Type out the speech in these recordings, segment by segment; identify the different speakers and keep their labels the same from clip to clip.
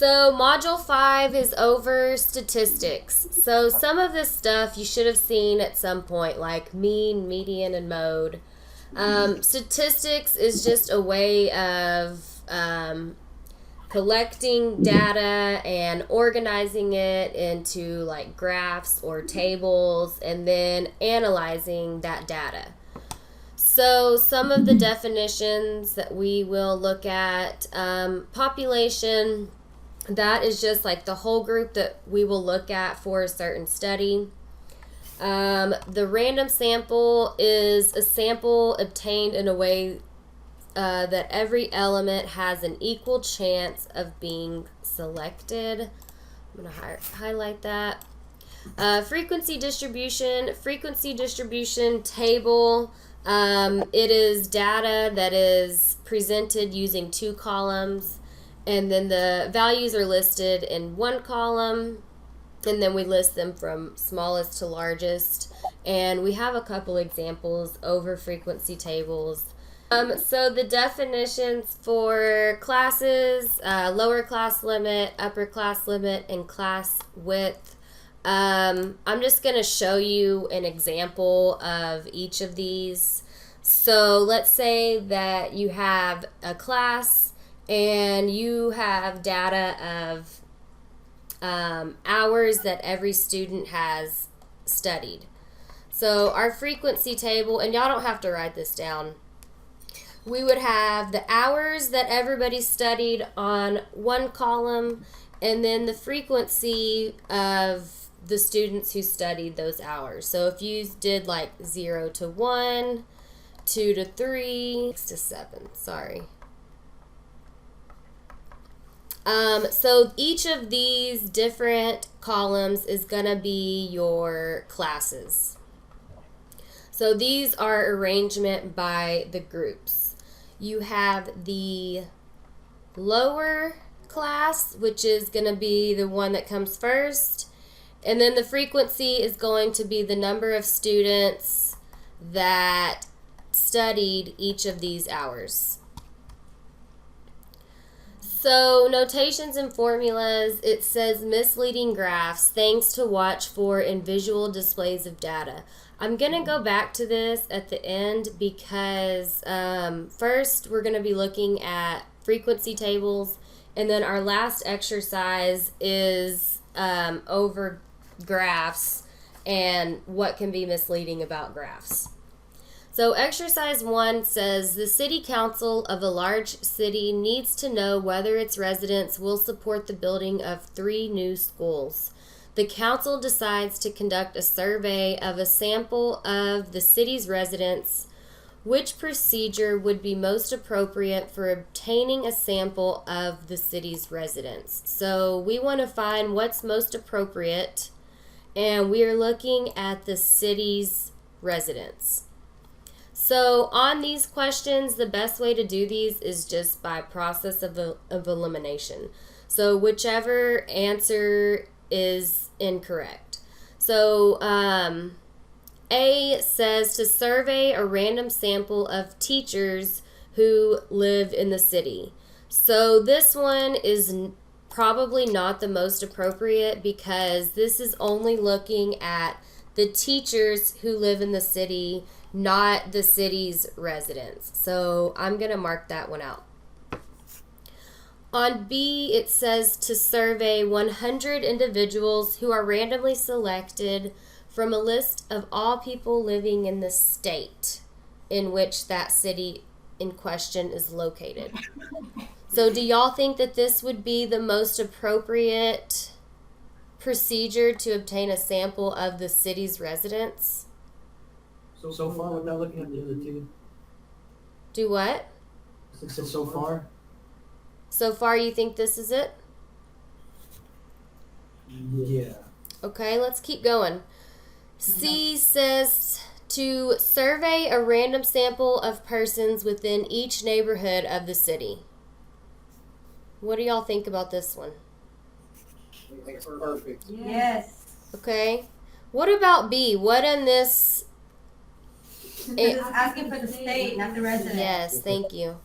Speaker 1: So Module 5 is over statistics. So some of this stuff you should have seen at some point, like mean, median, and mode. Statistics is just a way of collecting data and organizing it into like graphs or tables and then analyzing that data. So some of the definitions that we will look at, population, that is just like the whole group that we will look at for a certain study. The random sample is a sample obtained in a way that every element has an equal chance of being selected. I'm going to highlight that. Frequency distribution table. It is data that is presented using 2 columns, and then the values are listed in 1 column, and then we list them from smallest to largest, and we have a couple examples over frequency tables. So the definitions for classes, lower class limit, upper class limit, and class width. I'm just going to show you an example of each of these. So let's say that you have a class and you have data of hours that every student has studied. So our frequency table, and y'all don't have to write this down, we would have the hours that everybody studied on 1 column, and then the frequency of the students who studied those hours. So if you did like 0 to 1, 2 to 3, 6 to 7, sorry. So each of these different columns is going to be your classes. So these are arrangement by the groups. You have the lower class, which is going to be the one that comes first. And then the frequency is going to be the number of students that studied each of these hours. So notations and formulas, it says misleading graphs, things to watch for in visual displays of data. I'm going to go back to this at the end because first we're going to be looking at frequency tables, and then our last exercise is over graphs and what can be misleading about graphs. So exercise 1 says the city council of a large city needs to know whether its residents will support the building of 3 new schools. The council decides to conduct a survey of a sample of the city's residents. Which procedure would be most appropriate for obtaining a sample of the city's residents? So we want to find what's most appropriate, and we are looking at the city's residents. So on these questions, the best way to do these is just by process of elimination. So whichever answer is incorrect. So A says to survey a random sample of teachers who live in the city. So this one is probably not the most appropriate because this is only looking at the teachers who live in the city, not the city's residents. So I'm going to mark that one out. On B, it says to survey 100 individuals who are randomly selected from a list of all people living in the state in which that city in question is located. So do y'all think that this would be the most appropriate procedure to obtain a sample of the city's residents?
Speaker 2: So far, without looking at the other 2.
Speaker 1: Do what?
Speaker 2: So far?
Speaker 1: So far, you think this is it?
Speaker 2: Yeah.
Speaker 1: Okay, let's keep going. C says to survey a random sample of persons within each neighborhood of the city. What do y'all think about this one?
Speaker 3: Perfect.
Speaker 4: Yes.
Speaker 1: Okay. What about B? What in this?
Speaker 4: It's asking for the state, not the resident.
Speaker 1: Yes, thank you.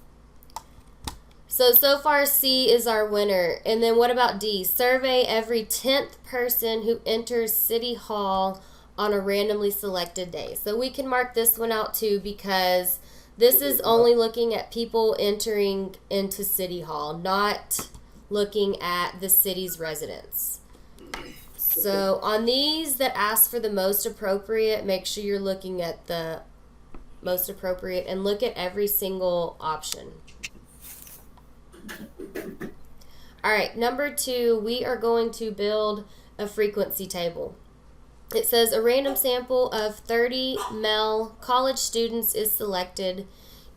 Speaker 1: So far C is our winner. And then what about D? Survey every 10th person who enters City Hall on a randomly selected day. So we can mark this one out too because this is only looking at people entering into City Hall, not looking at the city's residents. So on these that ask for the most appropriate, make sure you're looking at the most appropriate and look at every single option. All right, number 2, we are going to build a frequency table. It says a random sample of 30 male college students is selected.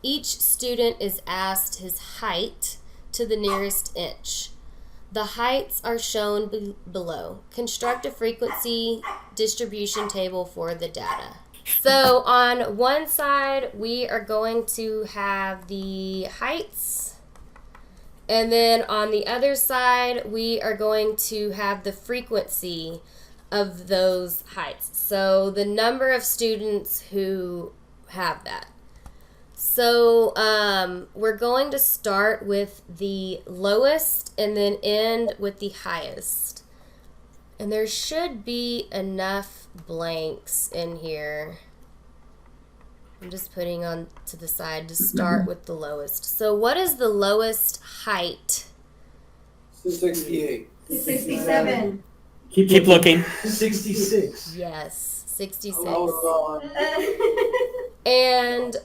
Speaker 1: Each student is asked his height to the nearest inch. The heights are shown below. Construct a frequency distribution table for the data. So on one side, we are going to have the heights. And then on the other side, we are going to have the frequency of those heights. So the number of students who have that. So we're going to start with the lowest and then end with the highest. And there should be enough blanks in here. I'm just putting on to the side to start with the lowest. So what is the lowest height?
Speaker 2: 68.
Speaker 3: 67.
Speaker 4: Keep looking.
Speaker 2: 66.
Speaker 1: Yes, 66.
Speaker 2: Oh,
Speaker 1: And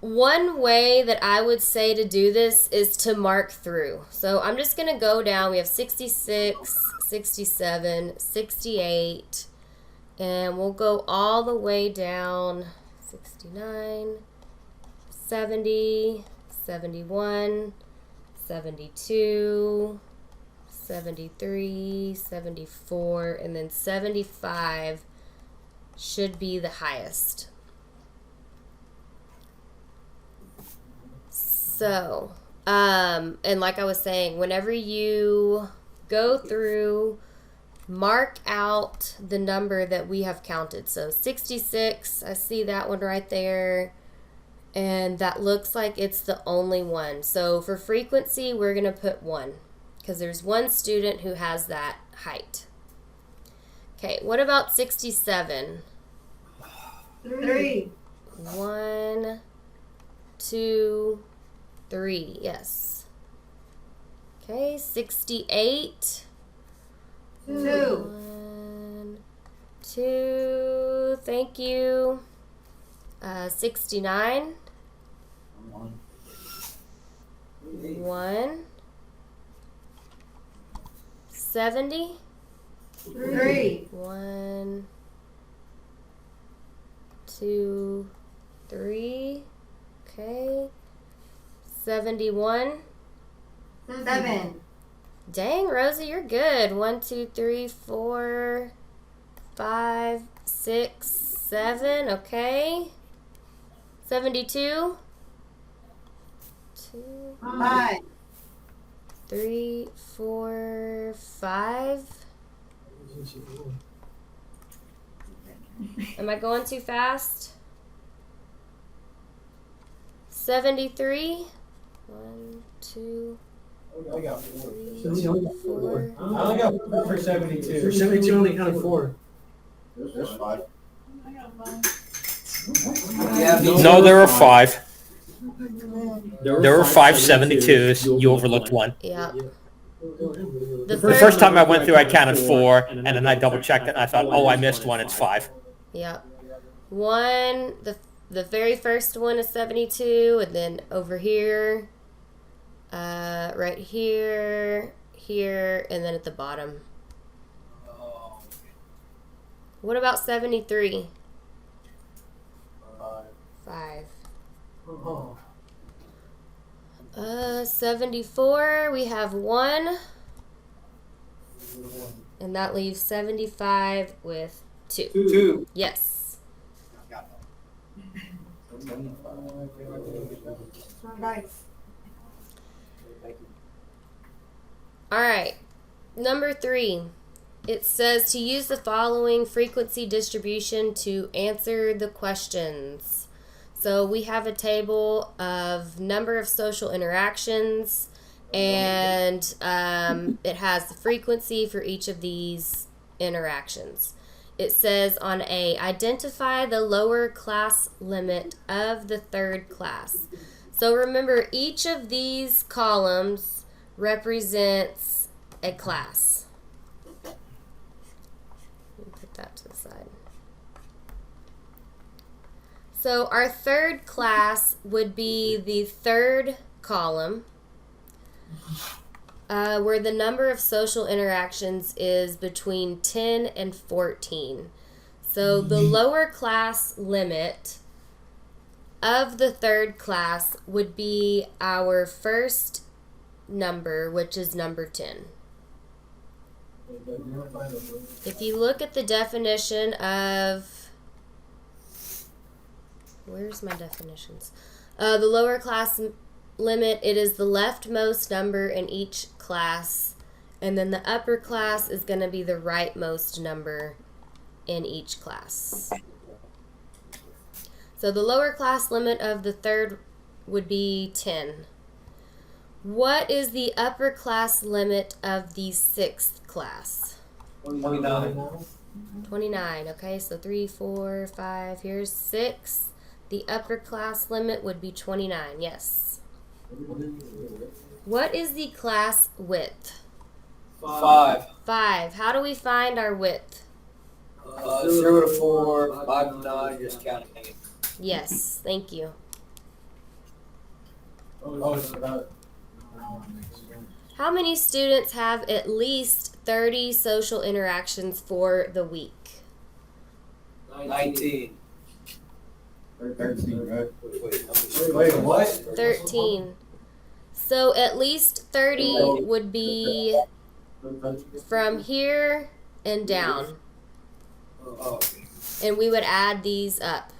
Speaker 1: one way that I would say to do this is to mark through. So I'm just going to go down. We have 66, 67, 68, and we'll go all the way down. 69, 70, 71, 72, 73, 74, and then 75 should be the highest. So, and like I was saying, whenever you go through, mark out the number that we have counted. So 66, I see that one right there. And that looks like it's the only one. So for frequency, we're going to put 1 because there's one student who has that height. Okay, what about 67?
Speaker 3: 3.
Speaker 1: 1, 2, 3, yes. Okay, 68.
Speaker 3: 2.
Speaker 1: 1, 2, thank you. 69. 1. 70.
Speaker 3: 3.
Speaker 1: 1, 2, 3. Okay. 71.
Speaker 3: 7.
Speaker 1: Dang, Rosie, you're good. 1, 2, 3, 4, 5, 6, 7. Okay. 72. 2,
Speaker 3: 5.
Speaker 1: 3, 4, 5. Am I going too fast? 73. 1, 2,
Speaker 2: I got
Speaker 1: 3, 4.
Speaker 4: I only got 4 for 72.
Speaker 2: For 72, only counted 4.
Speaker 5: There's 5.
Speaker 4: No, there were 5. There were 5 72s. You overlooked 1.
Speaker 1: Yeah.
Speaker 4: The first time I went through, I counted 4, and then I double checked it, and I thought, oh, I missed 1. It's 5.
Speaker 1: Yep. 1, the very first one is 72, and then over here, right here, here, and then at the bottom. What about 73? 5.
Speaker 2: Oh.
Speaker 1: 74, we have 1, and that leaves 75 with 2.
Speaker 2: 2.
Speaker 1: Yes.
Speaker 3: Nice.
Speaker 1: All right. Number 3. It says to use the following frequency distribution to answer the questions. So we have a table of number of social interactions and it has the frequency for each of these interactions. It says on A, identify the lower class limit of the third class. So remember, each of these columns represents a class. Let me put that to the side. So our third class would be the third column, where the number of social interactions is between 10 and 14. So the lower class limit of the third class would be our first number, which is number 10. If you look at the definition of, where's my definitions? The lower class limit, it is the leftmost number in each class, and then the upper class is going to be the rightmost number in each class. So the lower class limit of the third would be 10. What is the upper class limit of the sixth class?
Speaker 2: 29.
Speaker 1: 29. Okay, so 3, 4, 5, here's 6. The upper class limit would be 29, yes. What is the class width?
Speaker 2: 5.
Speaker 1: 5. How do we find our width?
Speaker 2: 0 to 4, 5 to 9, just counting it.
Speaker 1: Yes, thank you. How many students have at least 30 social interactions for the week?
Speaker 2: 19.
Speaker 5: 13, right?
Speaker 2: Wait, what?
Speaker 1: 13. So at least 30 would be from here and down.
Speaker 2: Oh,
Speaker 1: And we would add these up.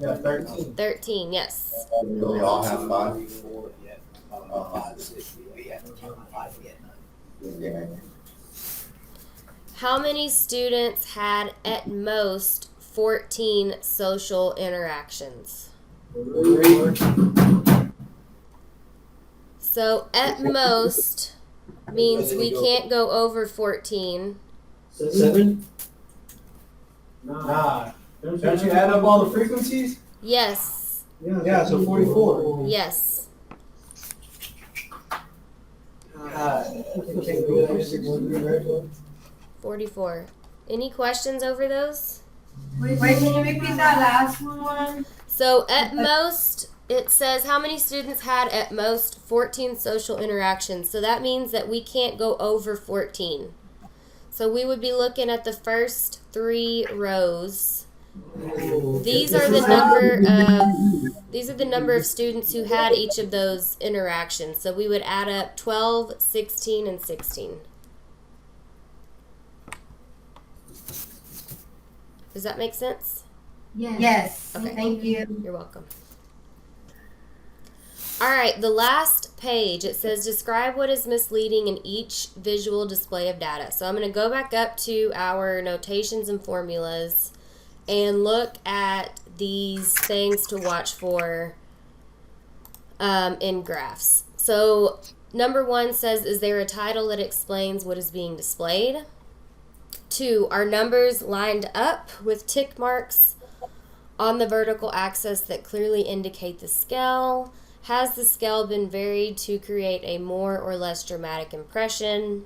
Speaker 2: yeah, 13.
Speaker 1: 13, yes.
Speaker 5: Do we all have 5? Yeah.
Speaker 1: How many students had at most 14 social interactions?
Speaker 2: 3.
Speaker 1: So at most means we can't go over 14.
Speaker 2: 7. Nah. Don't you add up all the frequencies?
Speaker 1: Yes,
Speaker 2: Yeah, so 44.
Speaker 1: yes.
Speaker 2: God.
Speaker 1: 44. Any questions over those?
Speaker 3: Wait, can you repeat that last one?
Speaker 1: So at most, it says how many students had at most 14 social interactions. So that means that we can't go over 14. So we would be looking at the first 3 rows. These are the number of students who had each of those interactions. So we would add up 12, 16, and 16. Does that make sense?
Speaker 3: Yes.
Speaker 1: Okay.
Speaker 3: Thank you.
Speaker 1: You're welcome. All right, the last page, it says describe what is misleading in each visual display of data. So I'm going to go back up to our notations and formulas and look at these things to watch for in graphs. So number 1 says, is there a title that explains what is being displayed? 2, are numbers lined up with tick marks on the vertical axis that clearly indicate the scale? Has the scale been varied to create a more or less dramatic impression?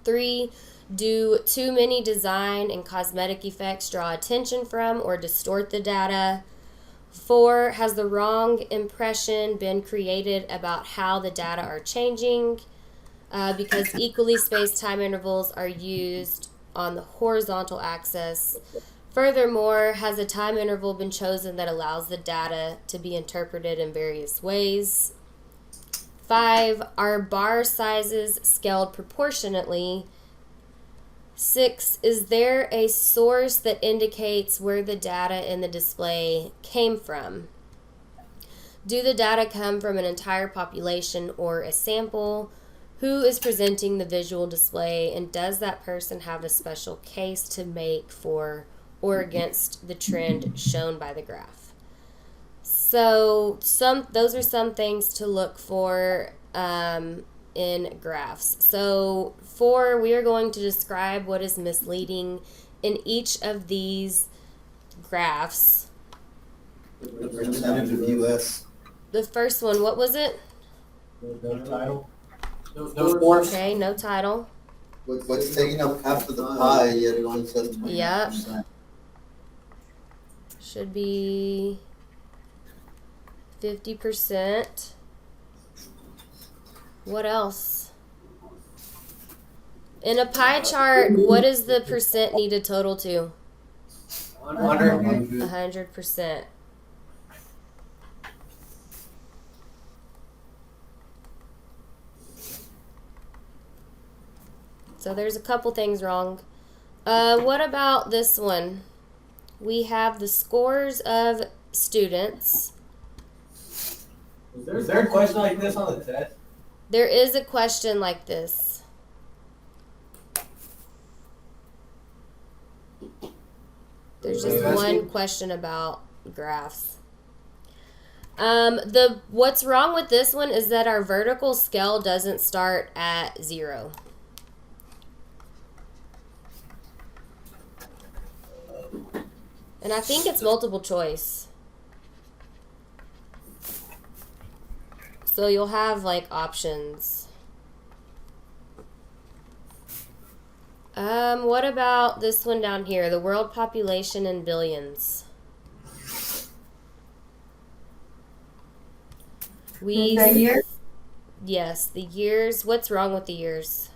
Speaker 1: 3, do too many design and cosmetic effects draw attention from or distort the data? 4, has the wrong impression been created about how the data are changing? Because equally spaced time intervals are used on the horizontal axis. Furthermore, has a time interval been chosen that allows the data to be interpreted in various ways? 5, are bar sizes scaled proportionately? 6, is there a source that indicates where the data in the display came from? Do the data come from an entire population or a sample? Who is presenting the visual display, and does that person have a special case to make for or against the trend shown by the graph? So those are some things to look for in graphs. So 4, we are going to describe what is misleading in each of these graphs.
Speaker 5: The percentage of US.
Speaker 1: The first one, what was it?
Speaker 5: No title.
Speaker 2: No force.
Speaker 1: Okay, no title.
Speaker 5: What's taking up half of the pie, yet it only says 29%.
Speaker 1: Should be 50%. What else? In a pie chart, what is the percent needed total to?
Speaker 2: 100.
Speaker 1: 100%. So there's a couple things wrong. What about this one? We have the scores of students.
Speaker 2: Is there a question like this on the test?
Speaker 1: There is a question like this. There's just one question about graphs. What's wrong with this one is that our vertical scale doesn't start at 0. And I think it's multiple choice. So you'll have like options. What about this one down here? The world population in billions.
Speaker 3: The year?
Speaker 1: Yes, the years. What's wrong with the years?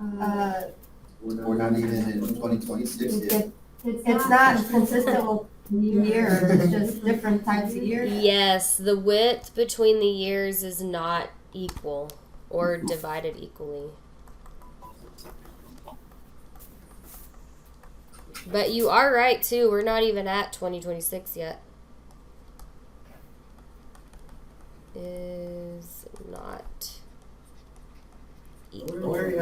Speaker 5: We're not even in 2026 yet.
Speaker 3: It's not consistent with years, it's just different types of years.
Speaker 1: Yes, the width between the years is not equal or divided equally. But you are right too. We're not even at 2026 yet. Is not equal.
Speaker 2: Where are you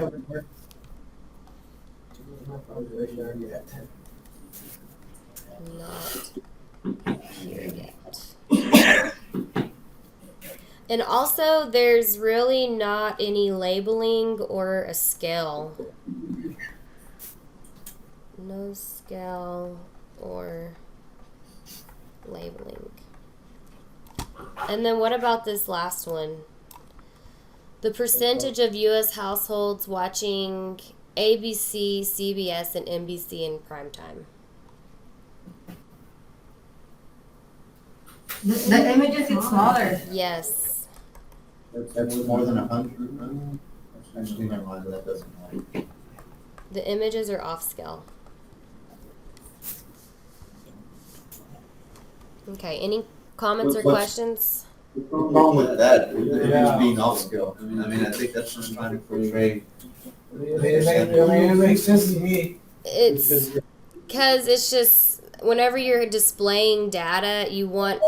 Speaker 2: at?
Speaker 1: Not here yet. And also, there's really not any labeling or a scale. No scale or labeling. And then what about this last one? The percentage of U.S. households watching ABC, CBS, and NBC in prime time.
Speaker 3: The images get smaller.
Speaker 1: Yes.
Speaker 5: That's more than 100. Actually, never mind, that doesn't matter.
Speaker 1: The images are off scale. Okay, any comments or questions?
Speaker 5: What's wrong with that? It's being off scale. I mean, I think that's just trying to portray.
Speaker 2: It makes sense to me.
Speaker 1: It's because it's just whenever you're displaying data, you want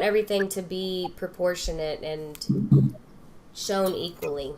Speaker 1: everything to be proportionate and shown equally.